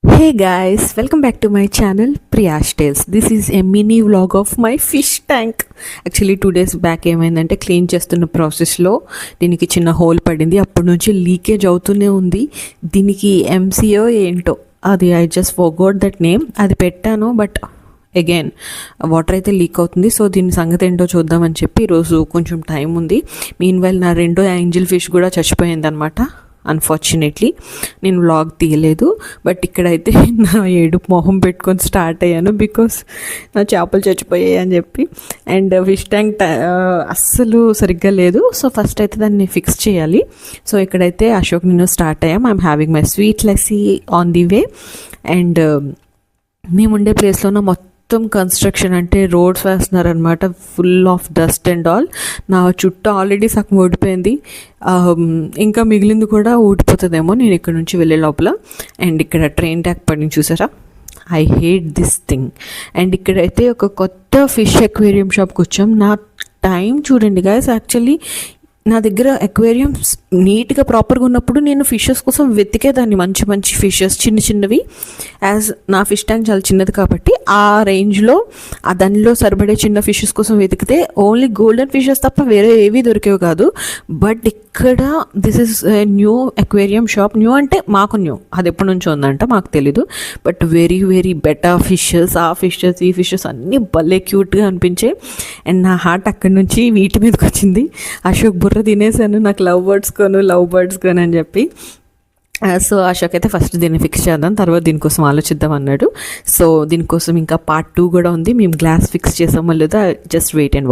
Hey guys, welcome back to my channel Priyash Tales. This is a mini vlog of my fish tank. Actually 2 days back ఏమైందంటే clean చేస్తున్న ప్రాసెస్లో దీనికి చిన్న whole పడింది. అప్పటి నుంచి లీకేజ్ అవుతూనే ఉంది. దీనికి ఎంసీఓ ఏంటో అది I just forgot that name. అది పెట్టాను బట్ అగైన్ వాటర్ అయితే లీక్ అవుతుంది. సో దీని సంగతి ఏంటో చూద్దామని చెప్పి ఈరోజు కొంచెం టైం ఉంది. మీన్ వైల్ నా రెండో యాంజిల్ ఫిష్ కూడా చచ్చిపోయింది అనమాట. అన్ఫార్చునేట్లీ నేను వ్లాగ్ తీయలేదు. బట్ ఇక్కడైతే నా ఏడుపు మొహం పెట్టుకొని స్టార్ట్ అయ్యాను బికాస్ నా చేపలు చచ్చిపోయాయి అని చెప్పి. అండ్ ఫిష్ ట్యాంక్ అస్సలు సరిగ్గా లేదు. సో ఫస్ట్ అయితే దాన్ని ఫిక్స్ చేయాలి. సో ఇక్కడైతే అశోక్ నేను స్టార్ట్ అయ్యాం. I'm having my sweet lassi on the way. And మేముండే ప్లేస్లోనే మొత్తం కన్స్ట్రక్షన్ అంటే రోడ్స్ వేస్తున్నారనమాట. Full of dust and all. నా చుట్టూ ఆల్రెడీ సగం ఊడిపోయింది. ఇంకా మిగిలింది కూడా ఊడిపోతుందేమో నేను ఇక్కడ నుంచి వెళ్ళే లోపల. అండ్ ఇక్కడ ట్రైన్ ట్యాక్ పడిన చూసారా, I hate this thing. And ఇక్కడైతే ఒక కొత్త ఫిష్ అక్వేరియం షాప్కి వచ్చాం. నా టైం చూడండి గైస్, యాక్చువల్లీ నా దగ్గర అక్వేరియం నీట్గా ప్రాపర్గా ఉన్నప్పుడు నేను ఫిషెస్ కోసం వెతికేదాన్ని, మంచి మంచి ఫిషెస్ చిన్న చిన్నవి. యాజ్ నా ఫిష్ ట్యాంక్ చాలా చిన్నది కాబట్టి ఆ రేంజ్లో దానిలో సరిపడే చిన్న ఫిషెస్ కోసం వెతికితే ఓన్లీ గోల్డెన్ ఫిషెస్ తప్ప వేరే ఏవి దొరికేవి కాదు. బట్ ఇక్కడ this is new aquarium shop. New అంటే మాకు న్యూ, అది ఎప్పటి నుంచో ఉందంట మాకు తెలీదు. But very very better fishes. ఆ ఫిషెస్ ఈ ఫిషెస్ అన్నీ భలే క్యూట్గా అనిపించాయి. అండ్ నా హార్ట్ అక్కడి నుంచి వీటి మీదకి వచ్చింది. అశోక్ బుర్ర తినేసాను, నాకు లవ్ బర్డ్స్ కొని అని చెప్పి. సో అశోక్ అయితే ఫస్ట్ దీన్ని ఫిక్స్ చేద్దాం, తర్వాత దీనికోసం ఆలోచిద్దాం అన్నాడు. సో దీనికోసం ఇంకా పార్ట్ 2 కూడా ఉంది. మేము గ్లాస్ ఫిక్స్ చేసామో లేదా జస్ట్ వెయిట్ అండ్ వాచ్.